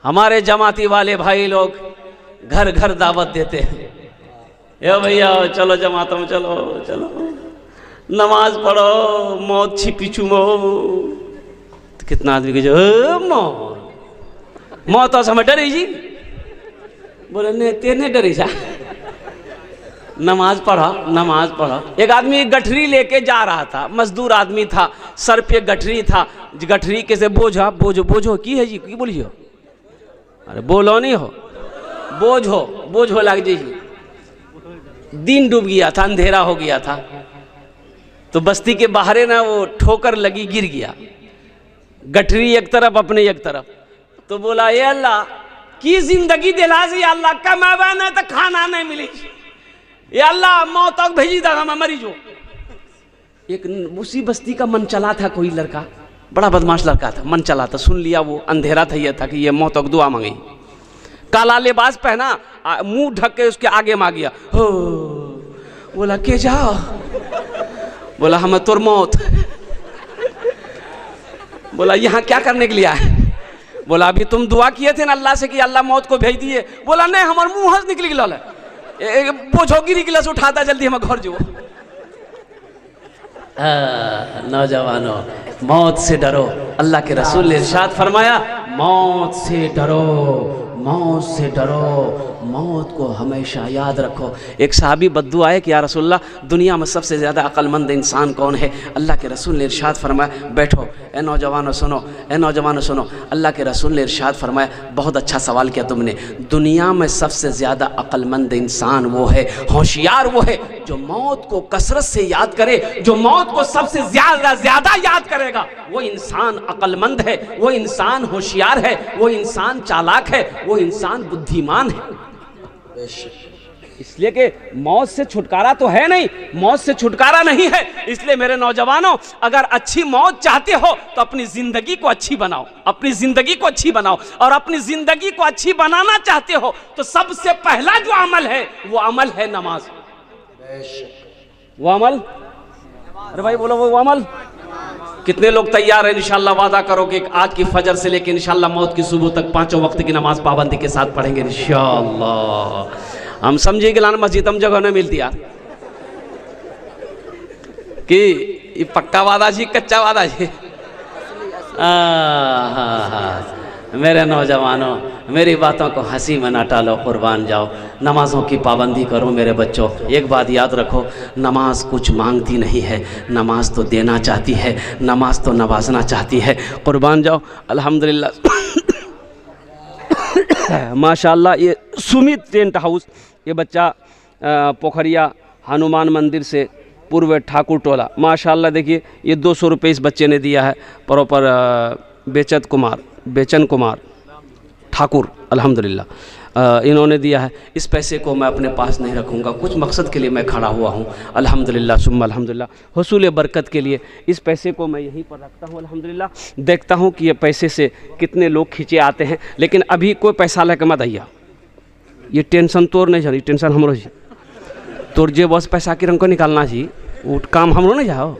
हमारे जमाती वाले भाई लोग घर घर दावत देते हैं, ए भैया चलो जमातों में चलो चलो नमाज पढ़ो, मौत छिपी चुमो। तो कितना आदमी के जो मौत तो समय डरी जी, बोले ने तेने डरी जा, नमाज पढ़ा नमाज पढ़ा। एक आदमी गठरी लेके जा रहा था, मजदूर आदमी था, सर पे गठरी था, गठरी के से बोझा बोझो बोझो की है जी की बोलियो, अरे बोलो नहीं हो, बोझ हो लग जी। दिन डूब गया था, अंधेरा हो गया था, तो बस्ती के बाहर ना वो ठोकर लगी, गिर गया, गठरी एक तरफ अपने एक तरफ। तो बोला ये अल्लाह की जिंदगी दिला से, अल्लाह कमावा ना तो खाना नहीं मिली, ये अल्लाह मौत तक भेजी था हम मरी जो। एक उसी बस्ती का मन चला था, कोई लड़का बड़ा बदमाश लड़का था, मन चला था, सुन लिया वो अंधेरा था, यह था कि ये मौत तक दुआ मांगी, काला लिबास पहना, मुंह ढक के उसके आगे मांग गया, हो बोला के जाओ, बोला हमें तोर मौत। बोला यहाँ क्या करने के लिए आए? बोला अभी तुम दुआ किए थे ना अल्लाह से कि अल्लाह मौत को भेज दिए। बोला नहीं हमारे मुंह हंस निकल गया, बोझो गिरी गिलास उठाता जल्दी हम घर जो। नौजवानों मौत से डरो, अल्लाह के रसूल ने इरशाद फरमाया मौत से डरो, मौत से डरो, मौत को हमेशा याद रखो। एक सहाबी बद्दू आए कि या रसूलल्लाह दुनिया में सबसे ज़्यादा अक्लमंद इंसान कौन है? अल्लाह के रसूल ने इरशाद फरमाया बैठो, ए नौजवानों सुनो, ए नौजवानों सुनो, अल्लाह के रसूल ने इरशाद फरमाया बहुत अच्छा सवाल किया तुमने, दुनिया में सबसे ज़्यादा अक्लमंद इंसान वो है, होशियार वो है जो मौत को कसरत से याद करे, जो मौत को सबसे ज़्यादा याद करेगा वो इंसान अक्लमंद है, वो इंसान होशियार है, वो इंसान चालाक है, वो इंसान बुद्धिमान है। इसलिए कि मौत से छुटकारा तो है नहीं, मौत से छुटकारा नहीं है। इसलिए मेरे नौजवानों अगर अच्छी मौत चाहते हो तो अपनी जिंदगी को अच्छी बनाओ, अपनी जिंदगी को अच्छी बनाओ, और अपनी जिंदगी को अच्छी बनाना चाहते हो तो सबसे पहला जो अमल है वो अमल है नमाज। वो अमल, अरे भाई बोलो वो अमल। कितने लोग तैयार हैं इंशाल्लाह? वादा करो कि आज की फजर से लेकर इंशाल्लाह मौत की सुबह तक पांचों वक्त की नमाज पाबंदी के साथ पढ़ेंगे इंशाल्लाह। हम समझे कि लाना मस्जिद हम जगह नहीं मिलती यार, कि ये पक्का वादा जी कच्चा वादा जी। मेरे नौजवानों मेरी बातों को हंसी में ना टालो, कुर्बान जाओ, नमाज़ों की पाबंदी करो। मेरे बच्चों एक बात याद रखो, नमाज कुछ मांगती नहीं है, नमाज तो देना चाहती है, नमाज तो नवाजना चाहती है। कुर्बान जाओ। अल्हम्दुलिल्लाह माशाल्लाह ये सुमित टेंट हाउस, ये बच्चा पोखरिया हनुमान मंदिर से पूर्व ठाकुर टोला, माशाल्लाह देखिए ये 200 रुपये इस बच्चे ने दिया है, प्रॉपर बेचन कुमार ठाकुर अल्हम्दुलिल्लाह इन्होंने दिया है। इस पैसे को मैं अपने पास नहीं रखूँगा, कुछ मकसद के लिए मैं खड़ा हुआ हूँ अल्हम्दुलिल्लाह सुम्मा अल्हम्दुलिल्लाह, हुसूल बरकत के लिए इस पैसे को मैं यहीं पर रखता हूँ अल्हम्दुलिल्लाह। देखता हूँ कि ये पैसे से कितने लोग खींचे आते हैं, लेकिन अभी कोई पैसा लेके मत आइया, ये टेंशन तोड़ नहीं जानी, टेंशन हमरो जी तोड़ जे बस पैसा के रंग को निकालना जी, वो काम हमरो नहीं जाओ।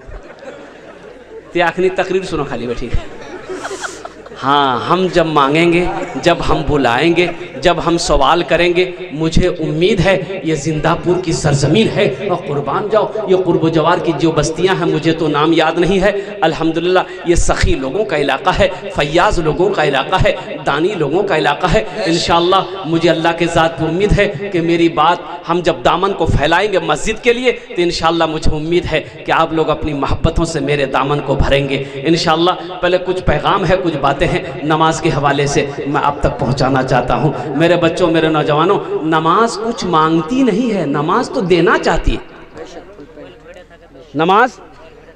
ते आखिरी तकरीर सुनो खाली बैठी। हाँ हम जब मांगेंगे, जब हम बुलाएंगे, जब हम सवाल करेंगे, मुझे उम्मीद है ये जिंदापुर की सरजमीन है, और कुर्बान जाओ ये कुर्ब जवार की जो बस्तियां हैं मुझे तो नाम याद नहीं है, अल्हम्दुलिल्लाह ये सखी लोगों का इलाका है, फैयाज लोगों का इलाका है, दानी लोगों का इलाका है। इंशाअल्लाह मुझे अल्लाह के ज़ात पर उम्मीद है कि मेरी बात हम जब दामन को फैलाएंगे मस्जिद के लिए तो इंशाअल्लाह मुझे उम्मीद है कि आप लोग अपनी मोहब्बतों से मेरे दामन को भरेंगे इंशाअल्लाह। पहले कुछ पैगाम है, कुछ बातें हैं नमाज के हवाले से मैं आप तक पहुंचाना चाहता हूं। मेरे बच्चों मेरे नौजवानों, नमाज कुछ मांगती नहीं है, नमाज तो देना चाहती है।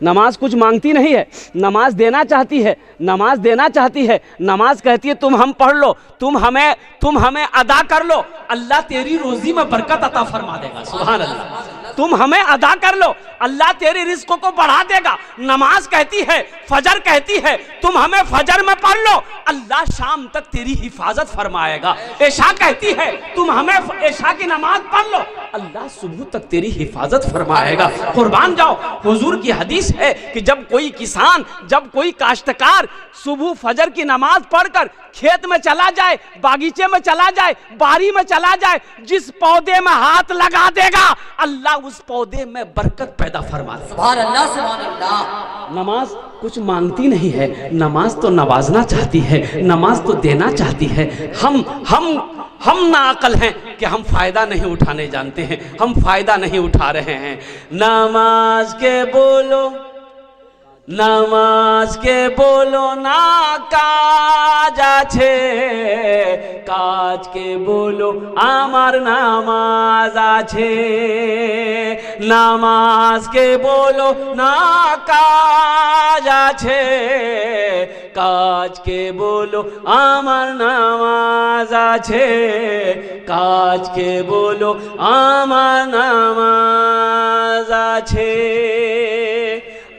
नमाज कुछ मांगती नहीं है, नमाज देना चाहती है, नमाज देना चाहती है। नमाज कहती है तुम हम पढ़ लो, तुम हमें अदा कर लो, अल्लाह तेरी रोजी में बरकत अता फरमा देगा। सुभान अल्लाह। तुम हमें अदा कर लो, अल्लाह तेरी रिज़्क़ को बढ़ा देगा। नमाज कहती है, फजर कहती है तुम हमें फजर में पढ़ लो, अल्लाह शाम तक तेरी हिफाजत फरमाएगा। ऐशा कहती है तुम हमें ऐशा की नमाज पढ़ लो, अल्लाह सुबह तक तेरी हिफाजत फरमाएगा। कुर्बान जाओ, हुजूर की हदीस है कि जब कोई किसान, जब कोई काश्तकार सुबह फजर की नमाज पढ़कर खेत में चला जाए, बागीचे में चला जाए, बारी में चला जाए, जिस पौधे में हाथ लगा देगा अल्लाह उस पौधे में बरकत पैदा फरमा देगा। सुभान अल्लाह, सुभान अल्लाह। नमाज कुछ मांगती नहीं है, नमाज तो नवाजना चाहती है, नमाज तो देना चाहती है। हम नाअक्ल हैं कि हम फायदा नहीं उठाने जानते हैं, हम फायदा नहीं उठा रहे हैं। नमाज के बोलो, नमाज के बोलो ना काज आछे, काज के बोलो आमार नामाज आछे। नामाज के बोलो ना काज आछे, काज के बोलो आमार नामाज आछे, काज के बोलो आमार नामाज आछे।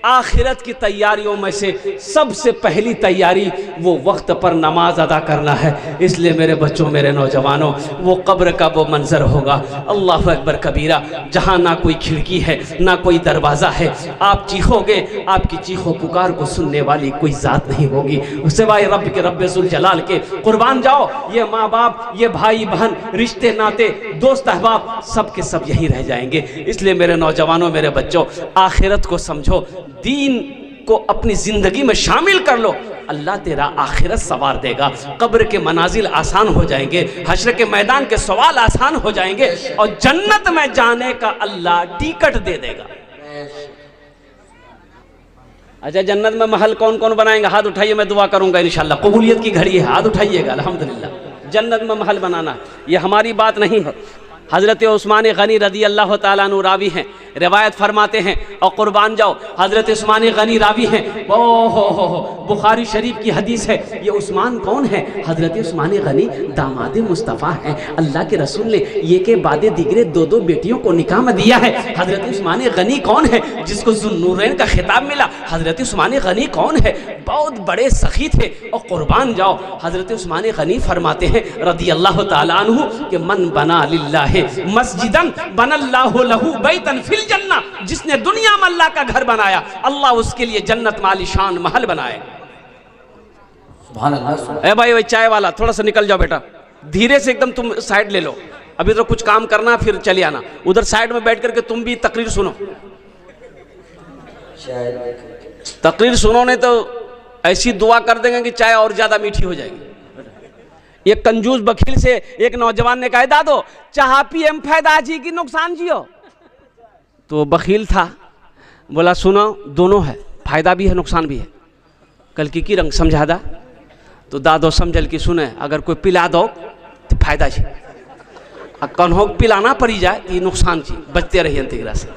आखिरत की तैयारियों में से सबसे पहली तैयारी वो वक्त पर नमाज अदा करना है। इसलिए मेरे बच्चों, मेरे नौजवानों, वो कब्र का वो मंजर होगा, अल्लाह अकबर कबीरा, जहाँ ना कोई खिड़की है ना कोई दरवाज़ा है। आप चीखोगे, आपकी चीखों पुकार को सुनने वाली कोई ज़ात नहीं होगी सिवाय रब के, रब्बे जुल जलाल के। कुर्बान जाओ, ये माँ बाप, ये भाई बहन, रिश्ते नाते, दोस्त अहबाब, सब के सब यहीं रह जाएंगे। इसलिए मेरे नौजवानों, मेरे बच्चों, आखिरत को समझो, दीन को अपनी जिंदगी में शामिल कर लो, अल्लाह तेरा आखिरत सवार देगा। कब्र के मनाजिल आसान हो जाएंगे, हश्र के मैदान के सवाल आसान हो जाएंगे, और जन्नत में जाने का अल्लाह टिकट दे देगा। अच्छा, जन्नत में महल कौन कौन बनाएंगे? हाथ उठाइए, मैं दुआ करूंगा इंशाल्लाह। कबूलियत की घड़ी है, हाथ उठाइएगा। अल्हम्दुलिल्लाह, जन्नत में महल बनाना ये हमारी बात नहीं है। हज़रत उस्मान गनी रदी अल्लाह ताला अन्हु रावी हैं, रिवायत फरमाते हैं, और कुर्बान जाओ, हज़रत उस्मान गनी रावी हैं। हो बुखारी शरीफ की हदीस है। ये उस्मान कौन है? हज़रत उस्मान गनी दामाद मुस्तफ़ा हैं। अल्लाह के रसूल ने ये के बाद दिगरे दो दो बेटियों को निकाह में दिया है। हज़रत उस्मान गनी कौन है जिसको ज़ुन्नूरैन का खिताब मिला? हज़रत उस्मान गनी कौन है? बहुत बड़े सखी थे। और कुर्बान जाओ, हज़रत उस्मान गनी फरमाते हैं रदी अल्लाह ताला अन्हु कि मन बना लिल्लाह मस्जिदन बनल्लाहु लहू बैतन फिल जन्ना, जिसने दुनिया में अल्लाह का घर बनाया, अल्लाह उसके लिए जन्नत में आलीशान महल बनाए। सुभान अल्लाह। ए भाई चाय वाला, थोड़ा सा निकल जाओ बेटा, धीरे से एकदम तुम साइड ले लो, अभी तो कुछ काम करना, फिर चले आना। उधर साइड में बैठ करके तुम भी तकरीर सुनो। तकरीर सुनो नहीं तो ऐसी दुआ कर देंगे कि चाय और ज्यादा मीठी हो जाएगी। एक कंजूस बखील से एक नौजवान ने कहा, दादो चाह पिए में फायदा जी की नुकसान जियो? तो बखील था, बोला सुनो, दोनों है, फायदा भी है नुकसान भी है। कल की रंग समझा दा? तो दादो समझल की सुने, अगर कोई पिला दो तो फायदा जी, कन्हो पिलाना पड़ी जाए तो नुकसान जी, बचते रहिए अंतिग्रा से।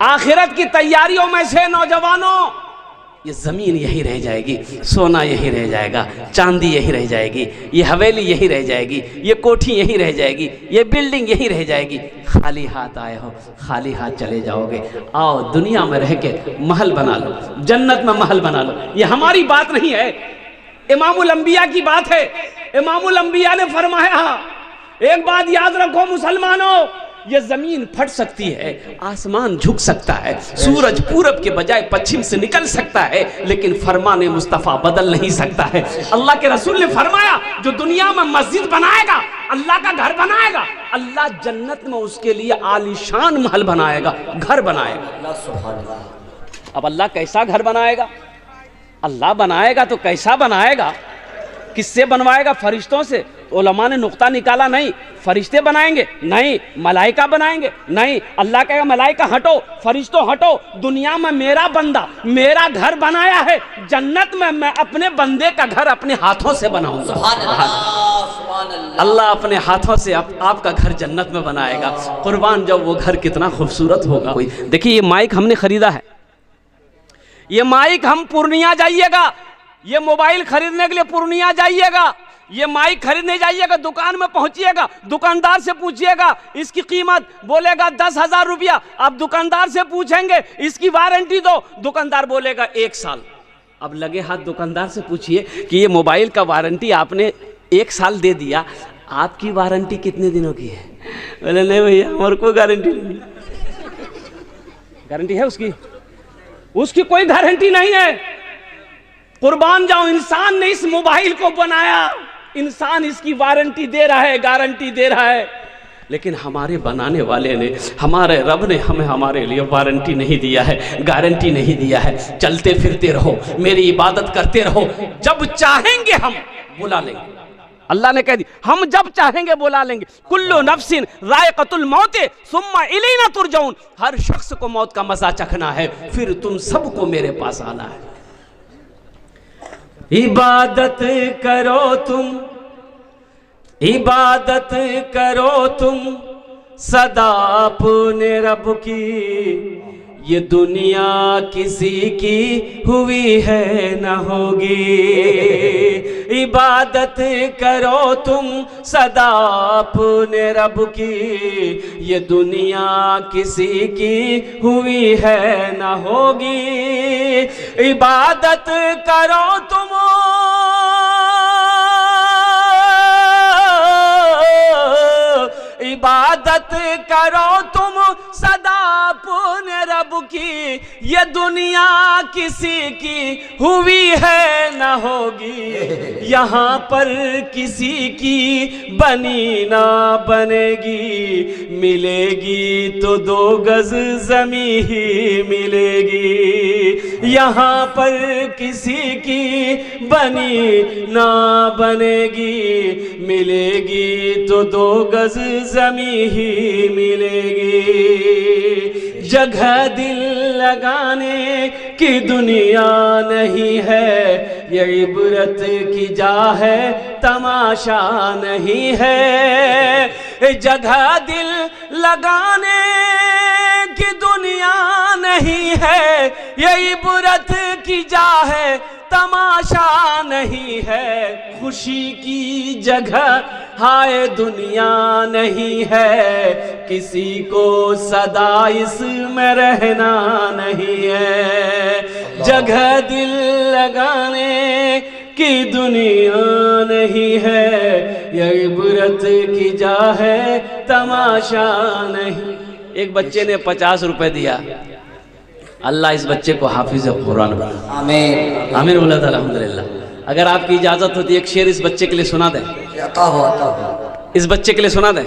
आखिरत की तैयारियों में से नौजवानों, ये ज़मीन यही रह जाएगी, सोना यही रह जाएगा, चांदी यही रह जाएगी, ये हवेली यही रह जाएगी, ये कोठी यही रह जाएगी, ये बिल्डिंग यही रह जाएगी। खाली हाथ आए हो, खाली हाथ चले जाओगे। आओ दुनिया में रह के महल बना लो, जन्नत में महल बना लो। ये हमारी बात नहीं है, इमामुल अंबिया की बात है। इमामुल अंबिया ने फरमाया, एक बात याद रखो मुसलमानों, ये जमीन फट सकती है, आसमान झुक सकता है, सूरज पूरब के बजाय पश्चिम से निकल सकता है, लेकिन फरमाने मुस्तफ़ा बदल नहीं सकता है। अल्लाह के रसूल ने फरमाया, जो दुनिया में मस्जिद बनाएगा, अल्लाह का घर बनाएगा, अल्लाह जन्नत में उसके लिए आलीशान महल बनाएगा, घर बनाएगा। अब अल्लाह कैसा घर बनाएगा? अल्लाह बनाएगा तो कैसा बनाएगा? किससे बनवाएगा? फरिश्तों से? उलमा ने नुक्ता निकाला, नहीं फरिश्ते बनाएंगे, नहीं मलाइका बनाएंगे, नहीं। अल्लाह कहेगा मलाइका हटो, फरिश्तों हटो, दुनिया में मेरा बंदा मेरा घर बनाया है, जन्नत में मैं अपने बंदे का घर अपने हाथों से बनाऊंगा। अल्लाह अपने हाथों से आपका घर जन्नत में बनाएगा। कुर्बान जब वो घर कितना खूबसूरत होगा। कोई देखिए, ये माइक हमने खरीदा है, ये माइक हम पूर्णिया जाइएगा, ये मोबाइल खरीदने के लिए पूर्णिया जाइएगा, ये माइक खरीदने जाइएगा, दुकान में पहुंचिएगा, दुकानदार से पूछिएगा इसकी कीमत, बोलेगा 10,000 रुपया। आप दुकानदार से पूछेंगे इसकी वारंटी दो, दुकानदार बोलेगा 1 साल। अब लगे हाथ दुकानदार से पूछिए कि ये मोबाइल का वारंटी आपने 1 साल दे दिया, आपकी वारंटी कितने दिनों की है? बोले नहीं भैया हमारे कोई गारंटी नहीं। गारंटी है उसकी? उसकी कोई गारंटी नहीं है। कुर्बान जाओ, इंसान ने इस मोबाइल को बनाया, इंसान इसकी वारंटी दे रहा है, गारंटी दे रहा है, लेकिन हमारे बनाने वाले ने, हमारे रब ने हमें हमारे लिए वारंटी नहीं दिया है, गारंटी नहीं दिया है। चलते फिरते रहो, मेरी इबादत करते रहो, जब चाहेंगे हम बुला लेंगे। अल्लाह ने कह दी हम जब चाहेंगे बुला लेंगे। कुल्लु नफ्सिन रायक़तुल मौत सुम्मा इलैना तुरजऊन, हर शख्स को मौत का मजा चखना है, फिर तुम सबको मेरे पास आना है। इबादत करो तुम, इबादत करो तुम सदा अपने रब की, ये दुनिया किसी की हुई है न होगी। इबादत करो तुम सदा अपने रब की, ये दुनिया किसी की हुई है न होगी। इबादत करो तुम, इबादत करो तुम सदा अपने रब की, ये दुनिया किसी की हुई है न होगी। यहाँ पर किसी की बनी ना बनेगी, मिलेगी तो 2 गज ज़मीं ही मिलेगी। यहाँ पर किसी की बनी ना बनेगी, मिलेगी तो 2 गज ज़मीं ही मिलेगी। जगह दिल लगाने की दुनिया नहीं है, ये इबरत की जा है तमाशा नहीं है। जगह दिल लगाने की दुनिया नहीं है, ये इबरत की जा है तमाशा नहीं है। खुशी की जगह हाय दुनिया नहीं है, किसी को सदा इसमें रहना नहीं है। जगह दिल लगाने की दुनिया नहीं है, ये इबरत की जा है तमाशा नहीं। एक बच्चे ने 50 रुपए दिया, अल्लाह इस बच्चे को हाफिज कुरान बना। आमीन आमीन बोला था अल्हम्दुलिल्लाह। अगर आपकी इजाजत होती है एक शेर इस बच्चे के लिए सुना दें, इस बच्चे के लिए सुना दें।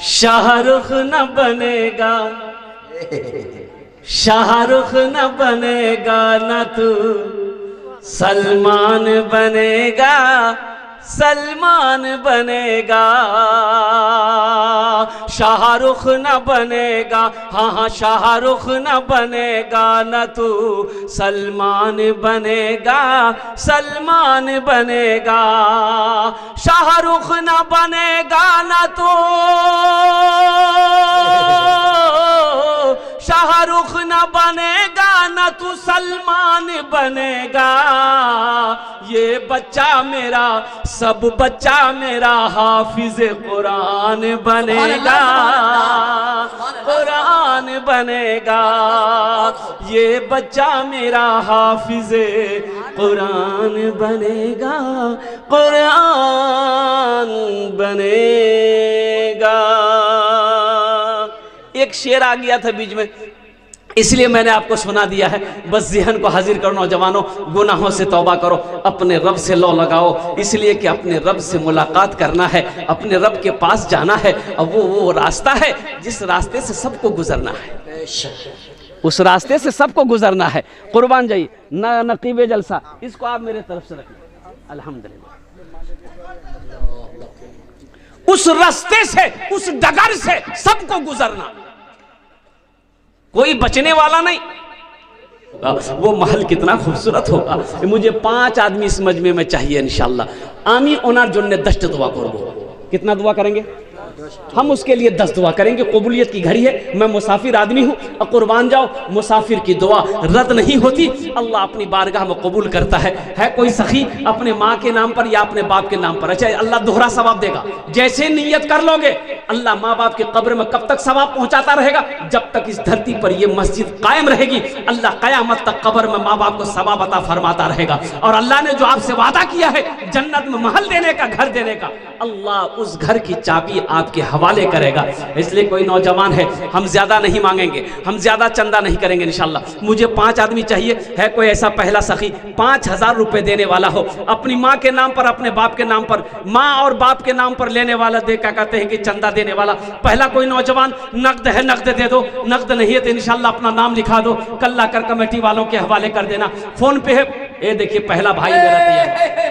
शाहरुख न बनेगा, शाहरुख न बनेगा न तू, सलमान बनेगा, सलमान बनेगा। शाहरुख न बनेगा, हाँ हाँ शाहरुख न बनेगा न तू, सलमान बनेगा, सलमान बनेगा। शाहरुख न बनेगा न तू, शाहरुख न बनेगा न तू, सलमान बनेगा। ये बच्चा मेरा, सब बच्चा मेरा हाफिज कुरान बनेगा, कुरान बनेगा। ये बच्चा मेरा हाफिज कुरान बनेगा, कुरान बनेगा। एक शेर आ गया था बीच में, इसलिए मैंने आपको सुना दिया है। बस ज़हन को हाजिर करो नौजवानों, गुनाहों से तौबा करो, अपने रब से लौ लगाओ, इसलिए कि अपने रब से मुलाकात करना है, अपने रब के पास जाना है। अब वो रास्ता है जिस रास्ते से सबको गुजरना है, उस रास्ते से सबको गुजरना है। कुर्बान जाइए ना नकीबे जलसा, इसको आप मेरे तरफ से रखिए। अल्हम्दुलिल्लाह, उस रास्ते से, उस डगर से सबको गुजरना, कोई बचने वाला नहीं। वो महल कितना खूबसूरत होगा। मुझे 5 आदमी इस मजमे में चाहिए इंशाल्लाह। आमी ओनार जुन्ने 10 दुआ करबो। कितना दुआ करेंगे हम? उसके लिए 10 दुआ करेंगे। कबूलियत की घड़ी है, मैं मुसाफिर आदमी हूँ। कुर्बान जाओ, मुसाफिर की दुआ रद्द नहीं होती, अल्लाह अपनी बारगाह में कबूल करता है कोई सखी अपने माँ के नाम पर या अपने बाप के नाम पर, अच्छा अल्लाह दोहरा सवाब देगा। जैसे नियत कर लोगे, अल्लाह माँ बाप के कब्र में कब तक सवाब पहुँचाता रहेगा? जब तक इस धरती पर यह मस्जिद कायम रहेगी, अल्लाह कयामत तक कब्र में माँ बाप को सवाब अता फरमाता रहेगा। और अल्लाह ने जो आपसे वादा किया है जन्नत में महल देने का, घर देने का, अल्लाह उस घर की चाबी आप बाप के हवाले करेगा। इसलिए कोई नौजवान है, हम ज़्यादा नहीं मांगेंगे, हम ज़्यादा चंदा नहीं करेंगे इंशाल्लाह। मुझे 5 आदमी चाहिए, है कोई ऐसा पहला सखी 5000 रुपये देने वाला हो, अपनी माँ के नाम पर, अपने बाप के नाम पर, माँ और बाप के नाम पर लेने वाला, दे क्या कहते हैं कि चंदा देने वाला। पहला कोई नौजवान, नकद है नकद दे दो, नकद नहीं है तो इंशाल्लाह अपना नाम लिखा दो, कल्ला कर कमेटी वालों के हवाले कर देना। फोन पे है, ये देखिए पहला भाई मेरा तैयार।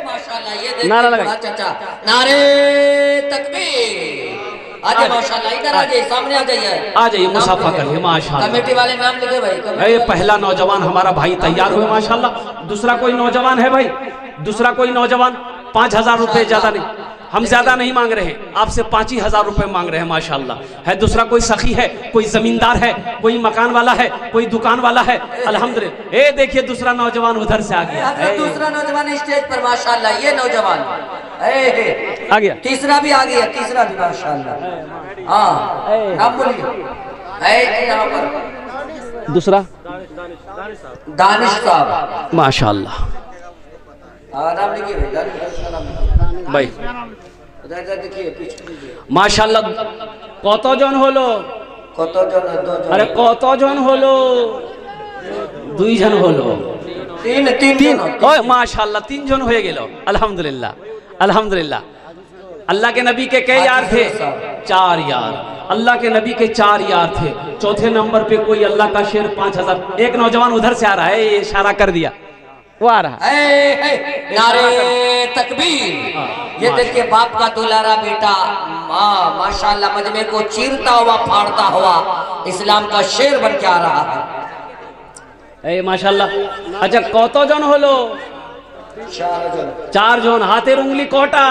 माशाल्लाह, ये देखिए नारा लगाइए। चाचा, नारे तकबीर। आजे माशाल्लाह, इधर आ जाइए, सामने आ जाइए, आ जाइए, मुसाफा करिए माशाल्लाह। कमेटी वाले नाम लिखे भाई। ये पहला नौजवान हमारा भाई तैयार हुए माशाल्लाह। दूसरा कोई नौजवान है भाई, दूसरा कोई नौजवान 5000 रुपये, ज़्यादा नहीं, हम ज़्यादा नहीं मांग रहे हैं, आपसे 5 ही हज़ार रुपये मांग रहे हैं माशाल्लाह। है दूसरा कोई सखी है, कोई ज़मींदार है, कोई मकान वाला है, कोई दुकान वाला है, अल्हम्दुलिल्लाह। ये देखिए दूसरा नौजवान उधर से आ गया, दूसरा नौजवान स्टेज पर माशाल्लाह, ये नौजवान आ गया। तीसरा भी आ गया, तीसरा भी माशाल्लाह। हाँ, नाम बोलिए। यहाँ पर दूसरा दानिश साहब माशाल्लाह नाम लिखिए भाई, दानिश भाई देखिए पीछे माशाल्लाह। কতজন হলো? কতজন? আরে কতজন হলো? 2 জন হলো, তিন ওই মাশাআল্লাহ 3 জন হয়ে গেল, আলহামদুলিল্লাহ আলহামদুলিল্লাহ। अल्लाह के नबी के कई यार थे? 4 यार। अल्लाह के नबी के 4 यार थे। चौथे नंबर पे कोई अल्लाह का शेर 5000। एक नौजवान उधर से आ रहा है, ये इशारा कर दिया, वो आ रहा है। नारे तकबीर। ये देखिए बाप का दुलारा बेटा, माशाल्लाह मजमे को चीरता हुआ फाड़ता हुआ इस्लाम का शेर बन के आ रहा है। माशाल्लाह। अच्छा কতজন হলো? 4 জন। হাতের উंगली কটা?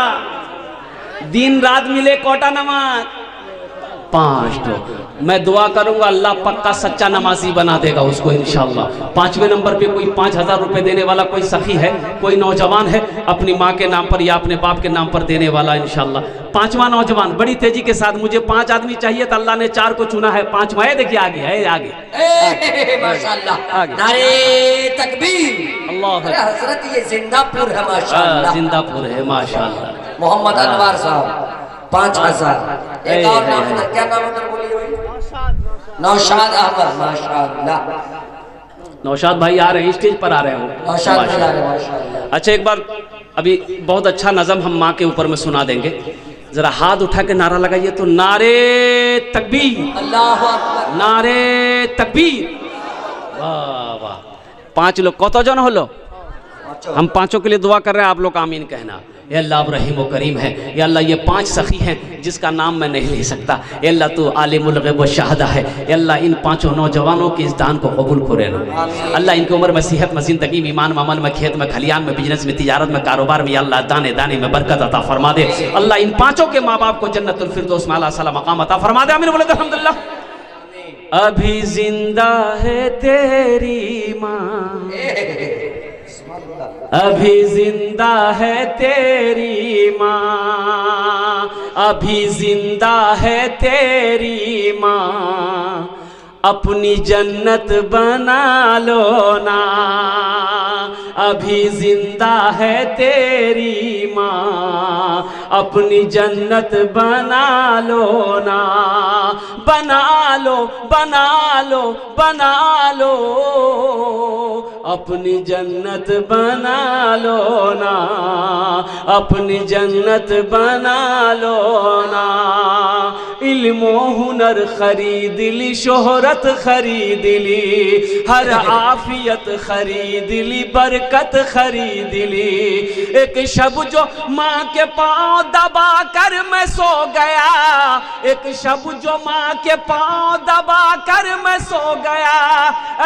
दिन रात मिले कोटा नमाज? 5 तो। मैं दुआ करूंगा अल्लाह पक्का सच्चा नमाजी बना देगा उसको इंशाल्लाह। 5वें नंबर पे कोई 5000 रुपये देने वाला कोई सखी है, कोई नौजवान है, अपनी माँ के नाम पर या अपने बाप के नाम पर देने वाला इंशाल्लाह। 5वां नौजवान बड़ी तेजी के साथ, मुझे 5 आदमी चाहिए तो अल्लाह ने 4 को चुना है, 5वां देखिए आगे है, आगे माशाल्लाह। आगे। नारे तकबीर। अल्लाह हजरत ये जिंदापुर है माशाल्लाह, जिंदापुर है माशाल्लाह। मोहम्मद अनवर साहब 5000। एक और नाम है, क्या नाम है बोलिए? नौशाद अहमद माशाल्लाह। नौशाद भाई आ रहे हैं, स्टेज पर आ रहे हो नौशाद भाई आ रहे हैं माशाल्लाह। अच्छा एक बार अभी बहुत अच्छा नज़म हम माँ के ऊपर में सुना देंगे, जरा हाथ उठा के नारा लगाइए तो। नारे तकबीर, अल्लाहु अकबर, नारे तकबीर। वाह वाह। 5 लोग কতজন হলো? हम 5 के लिए दुआ कर रहे हैं, आप लोग आमीन कहना। ये अल्लाह अब रहीम व करीम है। ये अल्लाह ये 5 सखी हैं जिसका नाम मैं नहीं ले सकता। ये अल्लाह तो आलिमुल गैब व शहादा है। ये अल्लाह इन 5 नौजवानों के इस दान को कबूल करे ना। अल्लाह इनकी उम्र में सेहत में, ज़िंदगी में, ईमान में, अमल में, खेत में, खलियान में, बिजनेस में, तिजारत में, कारोबार में, अल्लाह दाने दाने में बरकत अता फरमा दे। अल्लाह इन 5 के माँ बाप को जन्नतुल फिरदौस में आला साला मकाम अता फरमा दे। आमीन बोले तो अल्हम्दुलिल्लाह। अभी जिंदा है तेरी माँ, अभी जिंदा है तेरी माँ, अभी जिंदा है तेरी माँ, अपनी जन्नत बना लो ना। अभी जिंदा है तेरी माँ, अपनी जन्नत बना लो ना। बना लो बना लो बना लो, अपनी जन्नत बना लो ना, अपनी जन्नत बना लो ना। इल्म हुनर खरीद ली, शोहरत खरीद ली, हर आफियत खरीद ली, बरकत खरीद ली। एक शब जो माँ के पाँव दबा कर मैं सो गया, एक शब जो माँ के पाँव दबा कर मैं सो गया,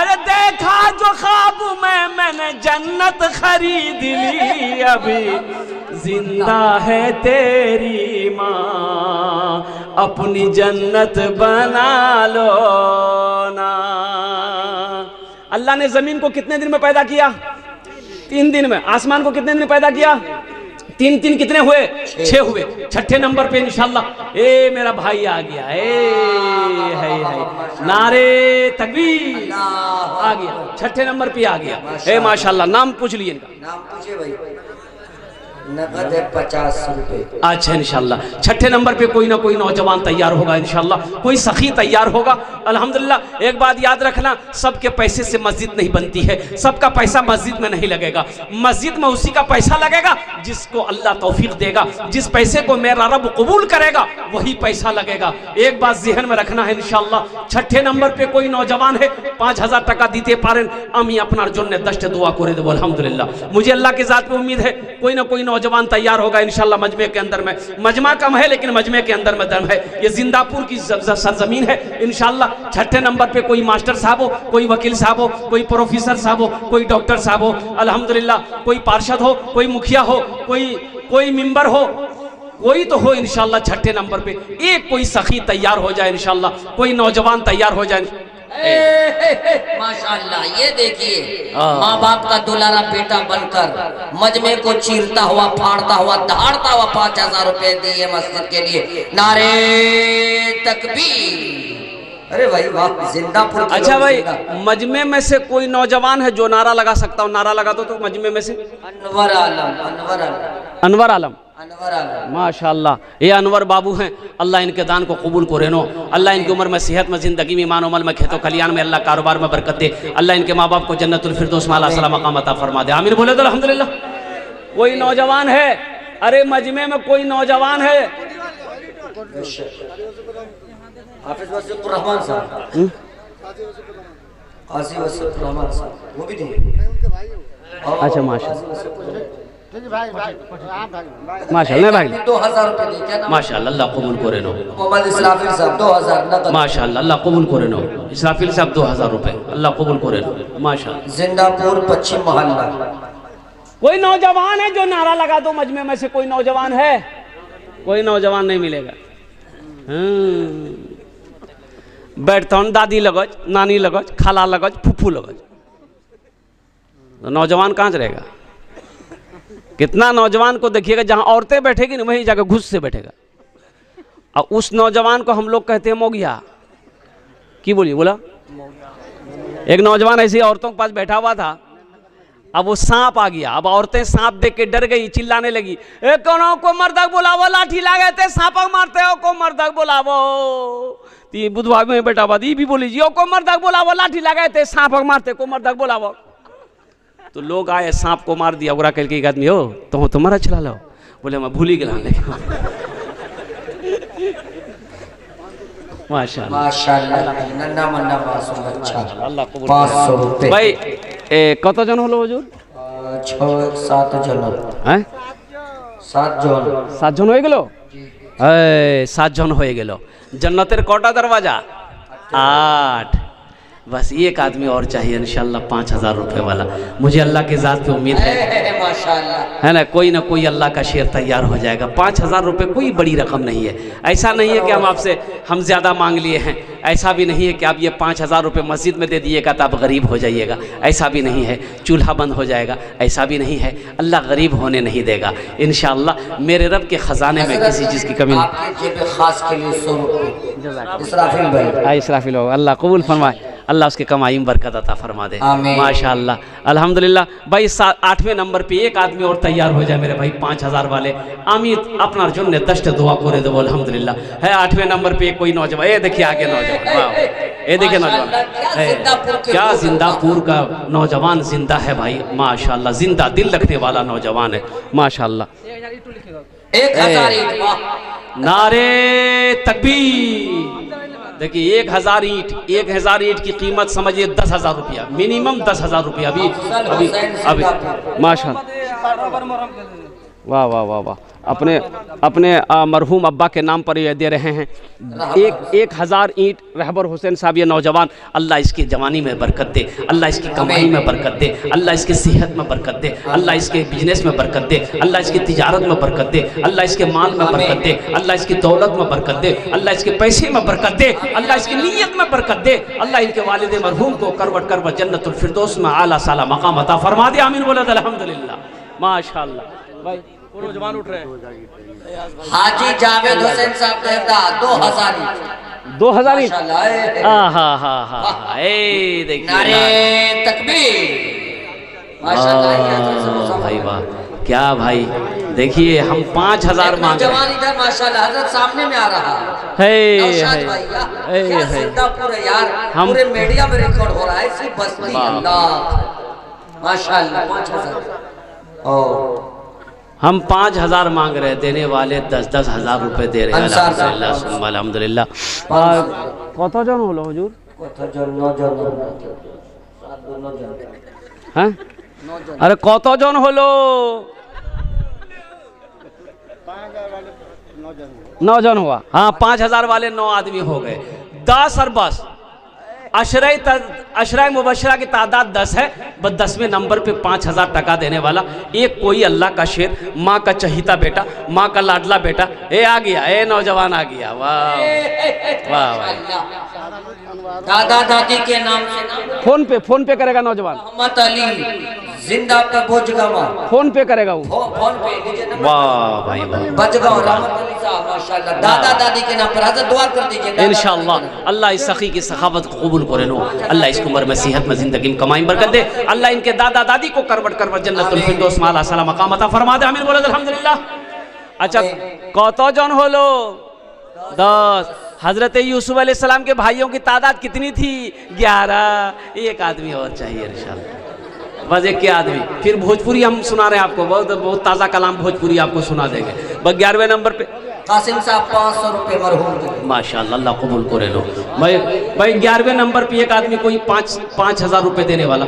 अरे देखा जो ख्वाब में मैंने जन्नत खरीद ली। अभी जिंदा है तेरी माँ, अपनी जन्नत बना लो ना। अल्लाह ने जमीन को कितने दिन में पैदा किया? 3 दिन में। आसमान को कितने दिन में पैदा किया? 3 कितने हुए? 6 हुए। 6ठे नंबर पे इंशाल्लाह ए मेरा भाई आ गया। है नारे तकबीर आ गया, 6ठे नंबर पे आ गया। ए माशाल्लाह। नाम पूछ लिए इनका? नाम पूछिए भाई। नगद है 50 रुपए। अच्छा इंशाल्लाह छठे नंबर पे कोई ना कोई नौजवान तैयार होगा इंशाल्लाह, कोई सखी तैयार होगा अल्हम्दुलिल्लाह। एक बात याद रखना, सबके पैसे से मस्जिद नहीं बनती है, सबका पैसा मस्जिद में नहीं लगेगा। मस्जिद में उसी का पैसा लगेगा जिसको अल्लाह तौफीक देगा, जिस पैसे को मेरा रब कबूल करेगा वही पैसा लगेगा। एक बात जहन में रखना है इंशाल्लाह। छठे नंबर पे कोई नौजवान है 5000 টাকা দিতে পারেন, আমি আপনার জন্য 10টা দোয়া করে দেবো আলহামদুলিল্লাহ। मुझे अल्लाह की ज़ात पे उम्मीद है कोई ना कोई नौजवान तैयार होगा इंशाल्लाह मजमे के अंदर में। मजमा कम है लेकिन मजमे के अंदर में दम है। ये जिंदापुर की सरजमीन है इंशाल्लाह। छठे नंबर पे कोई मास्टर साहब हो, कोई वकील साहब हो, कोई प्रोफेसर साहब हो, कोई डॉक्टर साहब हो अल्हम्दुलिल्लाह, कोई पार्षद हो, कोई मुखिया हो, कोई मेंबर हो, कोई तो हो इंशाल्लाह। छठे नंबर पे एक कोई सखी तैयार हो जाए इंशाल्लाह, कोई नौजवान तैयार हो जाए माशाल्लाह। ये देखिए माँ बाप का दुलारा बेटा बनकर मजमे को चीरता हुआ, फाड़ता हुआ, दहाड़ता हुआ 5000 रुपए दिए मस्जिद के लिए। नारे तकबीर। अरे भाई वाह, जिंदापुर। अच्छा भाई, मजमे में से कोई नौजवान है जो नारा लगा सकता हो? नारा लगा दो तो मजमे में से। अनवर आलम, अनवर आलम, अनवर आलम, अनवर आलम माशाल्लाह। ये अनवर बाबू हैं, अल्लाह इनके दान को कबूल करे नो। अल्लाह इनकी उम्र में, सेहत में, जिंदगी में, ईमान अमल में, खेतों खलियान में, अल्लाह कारोबार में बरकत दे। अल्लाह इनके माँ बाप को जन्नतुल फिरदौस में आला सलाम मकाम अता फरमा दे। आमीन बोले तो अल्हम्दुलिल्लाह। कोई नौजवान है? अरे मजमे में कोई नौजवान है? हाफिज वसीफुर रहमान साहब, काजी वसीफुर रहमान साहब, वो भी नहीं। अच्छा माशाल्लाह, माशाल्लाह भाई 2000 रुपए दी। क्या नाम? माशाल्लाह, अल्लाह कबूल करे नो। मोहम्मद इसराफिल साहब 2000 नकद। माशाल्लाह, अल्लाह कबूल करे नो। इसराफिल साहब 2000 रुपए, अल्लाह कबूल करे नो माशाल्लाह। जिंदापुर पश्चिम मोहल्ला। कोई नौजवान है जो नारा लगा दो मजमे में से? कोई नौजवान है? कोई नौजवान नहीं मिलेगा। बैठता हूँ दादी लगज, नानी लगज, खाला लगज, फूफू लगज, तो नौजवान कहाँ से रहेगा? कितना नौजवान को देखिएगा जहाँ औरतें बैठेगी ना वहीं जाकर घुस से बैठेगा। और उस नौजवान को हम लोग कहते हैं मोगिया। की बोलिए? बोला एक नौजवान ऐसी औरतों के पास बैठा हुआ था, अब वो सांप आ गया। अब औरतें सांप देख के डर गई, चिल्लाने लगी, ए कोनो को मर्दक बुलावो, लाठी लागे थे सांपक मारते हो, को मर्दक बुलावो। ती बुधवार में बेटा बात भी बोली जी, को मर्दक बुलावो, लाठी लगे थे सांपक मारते, को मर्दक बुलावो। तो लोग आए, सांप को मार दिया। ओरा कल के एक आदमी हो तो तुम्हारा चला लो, बोले मैं भूल ही गया। माशाल्लाह, नन्ना मन्ना मासूम बच्चा। अल्लाह कबूल। 500 रुपए भाई कत जन हलो हुजूर? 6-7 जन हैं? 7 जन। 7 जन हो गेलो? 7 जन हो गेलो। जन्नतेर कोटा दरवाजा? 8। बस एक आदमी और चाहिए इंशाल्लाह 5000 रुपए वाला। मुझे अल्लाह के ज़ात पे उम्मीद है, माशाल्लाह, है ना, कोई ना कोई अल्लाह का शेर तैयार हो जाएगा। 5000 रुपए कोई बड़ी रकम नहीं है। ऐसा नहीं है कि हम ज़्यादा मांग लिए हैं, ऐसा भी नहीं है कि आप ये 5000 रुपए मस्जिद में दे दिएगा तो आप गरीब हो जाइएगा, ऐसा भी नहीं है। चूल्हा बंद हो जाएगा, ऐसा भी नहीं है। अल्लाह गरीब होने नहीं देगा इंशाल्लाह। मेरे रब के ख़जाने में किसी चीज़ की कमी नहीं। खास के लिए 100 रुपए इसराफिल भाई। इसराफिल हो, अल्लाह कबूल फरमाए, अल्लाह उसके कमाई में बरकत अता फरमा दे माशाअल्लाह अल्हम्दुलिल्लाह। भाई 8वें नंबर पे एक आदमी और तैयार हो जाए मेरे भाई 5000 वाले। अमित अपना जुन्ने 10 दुआ करे दो अल्हम्दुलिल्लाह। है 8वें नंबर पे कोई नौजवान, ये देखिए आगे नौजवान, वाह ये देखिए नौजवान, क्या जिंदापुर का नौजवान जिंदा है भाई माशाअल्लाह। जिंदा दिल रखने वाला नौजवान है माशाअल्लाह। 1000 ईंट। नारे तकबीर। देखिए 1000 ईंट, 1000 ईंट की कीमत समझिए 10,000 रुपया, मिनिमम 10,000 रुपया। अभी माशाअल्लाह, वाह वाह वाह वाह। अपने मरहूम अब्बा के नाम पर ये दे रहे हैं 1000 ईंट। रहबर हुसैन साहब ये नौजवान, अल्लाह इसकी जवानी में बरकत दे, अल्लाह इसकी कमाई में बरकत दे, अल्लाह इसकी सेहत में बरकत दे, अल्लाह इसके बिजनेस में बरकत दे, अल्लाह इसकी तिजारत में बरकत दे, अल्लाह इसके माल में बरकत दे, अल्लाह इसकी दौलत में बरकत दे, अल्लाह इसके पैसे में बरकत दे, अल्लाह इसकी नीयत में बरकत दे। अल्लाह इनके वालिद मरहूम को करवट करवट जन्नतुल फिरदौस में आला साला मकाम अता फरमा दे। आमीन बोले अल्हम्दुलिल्लाह माशाअल्लाह। भाई नौजवान उठ रहे हैं। हाजी जावेद हुसैन साहब देवदा 2000 ईंट। 2000 ईंट। देखिए नारे तकबीर। माशाअल्लाह भाई वाह, क्या भाई देखिए हम 5000 एक मांग रहे नौजवान इधर माशाल्लाह हजरत सामने में आ रहा है। हैं। नौशाद भाई क्या जिंदा पूरे यार, पूरे मीडिया में रिकॉर्ड हो रहा है इसी बस्ती। अल्लाह माशाल्लाह 5000। ओ हम 5000 मांग रहे, देने वाले 10-10 हजार रुपए दे रहे हैं। अल्हम्दुलिल्लाह सुम्मा अल्हम्दुलिल्लाह। কতজন হলো হুজুর? কতজন? 9 জন। হ্যাঁ আরে কতজন হলো? 9 जन हुआ। हाँ 5000 वाले 9 आदमी हो गए। 10 और बस अशरा मुबशरा की तादाद 10 है, बस 10वें नंबर पे 5000 टका देने वाला एक कोई अल्लाह का शेर, माँ का चहीता बेटा, माँ का लाडला बेटा, ए आ गया, ए नौजवान आ गया। वाह वाह वाह। दादा दादी के नाम से फोन पे करेगा नौजवान। मोहम्मद अली जिंदा पे भोजगावा, फोन पे करेगा वो। फोन पे नीचे नंबर। वाह भाई वाह। भोजगांव रहमत अली साहब माशाल्लाह दादा दादी के नाम पर हजरत दुआ कर दीजिए इंशाअल्लाह। अल्लाह इस सखी की सखावत को कबूल करे लो। अल्लाह इसको उम्र में सेहत में जिंदगी में कमाई बरकत दे। अल्लाह इनके दादा दादी को करवट करवट जन्नतुल फिरदौस में आला साला मकाम अता फरमा दे। आमीन बोलो अल्हम्दुलिल्लाह। अच्छा कतजन हलो? 10। हजरत यूसुफ अलैहिस्सलाम के भाइयों की तादाद कितनी थी? 11। एक आदमी और चाहिए इंशाअल्लाह, बस एक के आदमी। फिर भोजपुरी हम सुना रहे हैं आपको, बहुत ताज़ा कलाम भोजपुरी आपको सुना देंगे। बस 11वें नंबर पे कासिम साहब 500 रुपए मरहूम माशाअल्लाह, अल्लाह कबूल करे लो। भाई 11वें नंबर पे एक आदमी कोई 5000 रुपये देने वाला,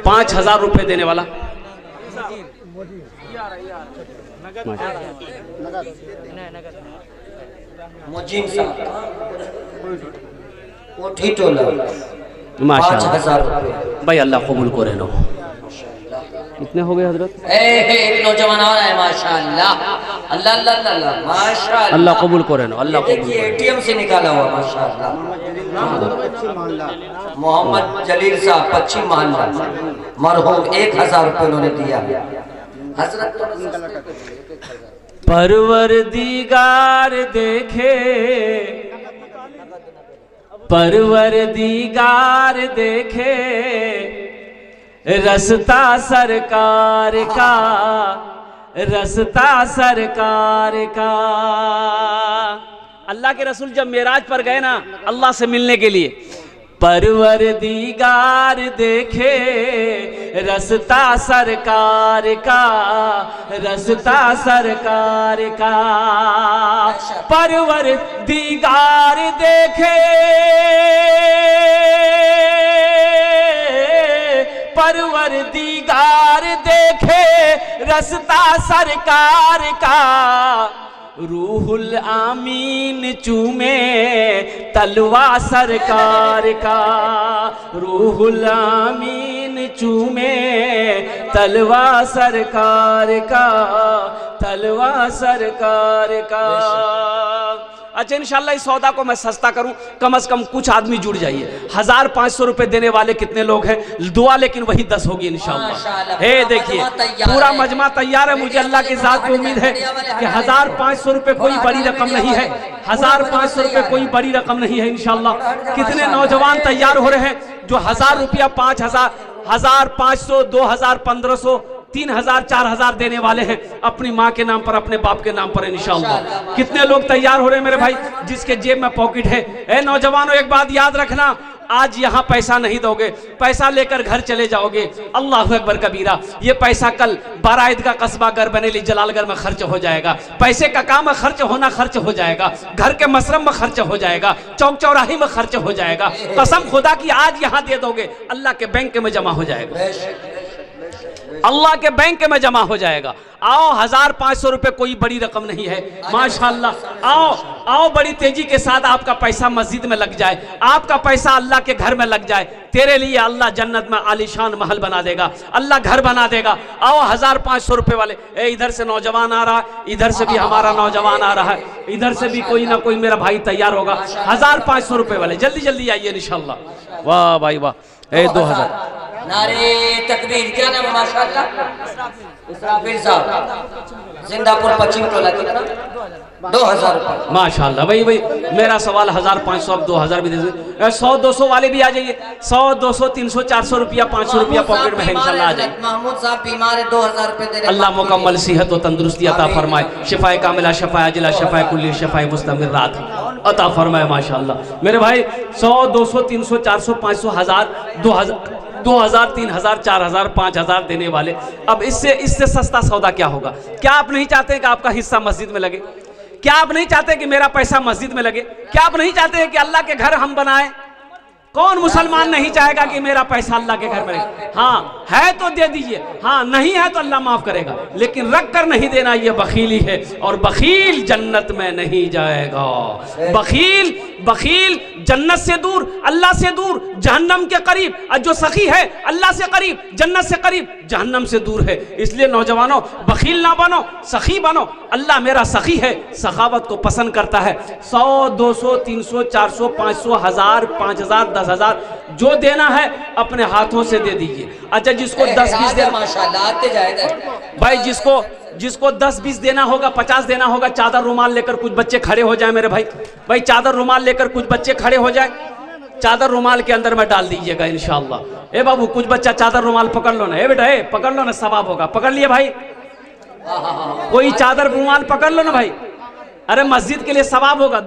5000 रुपये देने वाला। मुजीब साहब वो ठीटोला माशाअल्लाह 5000 रुपए। भाई अल्लाह कबूल करे लो। कितने हो गए हजरत? एक नौजवान आ रहा है माशाअल्लाह। अल्लाह अल्लाह अल्लाह माशाअल्लाह। अल्लाह कबूल करे लो। अल्लाह कबूल देखिए एटीएम से निकाला हुआ माशाअल्लाह। मोहम्मद जलील साहब पश्चिम मोहल्ला मरहूम 1000 रुपए उन्होंने दिया। हजरत परवरदिगार देखे, परवरदिगार देखे रस्ता सरकार का, रस्ता सरकार का। अल्लाह के रसूल जब मेराज पर गए ना अल्लाह से मिलने के लिए, परवरदिगार देखे रस्ता सरकार का, रस्ता सरकार का। परवरदिगार देखे, परवरदिगार देखे रस्ता सरकार का। रूहुल आमीन चूमे तलवा सरकार का, रूहुल आमीन चूमे तलवा सरकार का, तलवा सरकार का। अच्छा इंशाल्लाह इस सौदा को मैं सस्ता करूं, कम से कम कुछ आदमी जुड़ जाइए। 1500 रुपए देने वाले कितने लोग हैं? दुआ लेकिन वही 10 होगी इंशाल्लाह। हे देखिए पूरा मजमा तैयार है। मुझे अल्लाह की जात पे उम्मीद है कि 1500 रुपए कोई बड़ी रकम नहीं है, 1500 रुपए कोई बड़ी रकम नहीं है इंशाल्लाह। कितने नौजवान तैयार हो रहे हैं जो 1000 रुपया, 5000, 1500, 2000, 1500, 3000, 4000 देने वाले हैं अपनी माँ के नाम पर, अपने बाप के नाम पर इंशाअल्लाह। कितने लोग तैयार हो रहे हैं मेरे भाई जिसके जेब में पॉकेट है? ए नौजवानों एक बात याद रखना, आज यहाँ पैसा नहीं दोगे, पैसा लेकर घर चले जाओगे, अल्लाह अकबर कबीरा, ये पैसा कल बाराइद का कस्बा गर बनेली जलालगढ़ में खर्च हो जाएगा। पैसे का काम है खर्च होना, खर्च हो जाएगा। घर के मसरम में खर्च हो जाएगा, चौक चौराही में खर्च हो जाएगा। कसम खुदा की आज यहाँ दे दोगे अल्लाह के बैंक में जमा हो जाएगा, अल्लाह के बैंक में जमा हो जाएगा। आओ 1500 रुपए कोई बड़ी रकम नहीं है माशाअल्लाह। आओ आओ बड़ी तेजी के साथ आपका पैसा मस्जिद में लग जाए, आपका पैसा अल्लाह के घर में लग जाए। तेरे लिए अल्लाह जन्नत में आलीशान महल बना देगा, अल्लाह घर बना देगा। आओ 1500 रुपए वाले। इधर से नौजवान आ रहा है, इधर से भी हमारा नौजवान आ रहा है, इधर से भी कोई ना कोई मेरा भाई तैयार होगा। 1500 रुपए वाले जल्दी जल्दी आइए इंशाअल्लाह। वाह भाई वाह। 2000 नारे तकबीर। क्या नाम है? माशाअल्लाह इसराफिल साहब, जिंदापुर पश्चिम टोला। कितना? 2000 रुपये। माशाल्लाह। भाई मेरा सवाल 1500, अब 2000 भी दे दीजिए। 100 200 वाले भी आ जाइए। 100 200 300 400 रुपया 500 रुपया पॉकेट में है इंशाल्लाह आ जाइए। महमूद साहब बीमार है, 2000 रुपये दे रहे। अल्लाह मुकम्मल सेहत और तंदुरुस्ती अता फरमाए, शिफाए कामिला, शिफाए अजिला, शिफाए कुल्ली, शिफाए मुस्तमिर्रात अता फरमाए माशाल्लाह। मेरे भाई 100 200 300 400 500 1000 2000 3000 4000 5000 देने वाले, अब इससे सस्ता सौदा क्या होगा? क्या आप नहीं चाहते कि आपका हिस्सा मस्जिद में लगे? क्या आप नहीं चाहते कि मेरा पैसा मस्जिद में लगे? क्या आप नहीं चाहते कि अल्लाह के घर हम बनाए? कौन मुसलमान नहीं चाहेगा कि मेरा पैसा अल्लाह के घर में लगे? हाँ है तो दे दीजिए, हाँ नहीं है तो अल्लाह माफ करेगा, लेकिन रख कर नहीं देना ये बखीली है, और बखील जन्नत में नहीं जाएगा। बखील जन्नत से दूर, अल्लाह से दूर, जहन्नम के करीब, और जो सखी है अल्लाह से करीब, जन्नत से करीब, जहन्नम से दूर है। इसलिए नौजवानों बखील ना बनो, सखी बनो। अल्लाह मेरा सखी है, सखावत को पसंद करता है। 100 200 300 400 500 1000 5000 10,000 जो देना है अपने हाथों से दे दीजिए। अच्छा जिसको 10-20 देना, माशाल्लाह आते जाएगा भाई जिसको 10-20 देना होगा, 50 देना होगा, चादर रुमाल लेकर कुछ बच्चे खड़े हो जाए मेरे भाई चादर रुमाल लेकर कुछ बच्चे खड़े हो जाए, चादर रुमाल के अंदर में डाल दीजिएगा इंशाअल्लाह। ए बाबू कुछ बच्चा चादर रुमाल पकड़ लो ना, ए बेटा ए पकड़ लो ना, सवाब होगा। पकड़ लिए भाई, कोई चादर रुमाल पकड़ लो ना भाई, अरे मस्जिद के लिए सवाब होगा।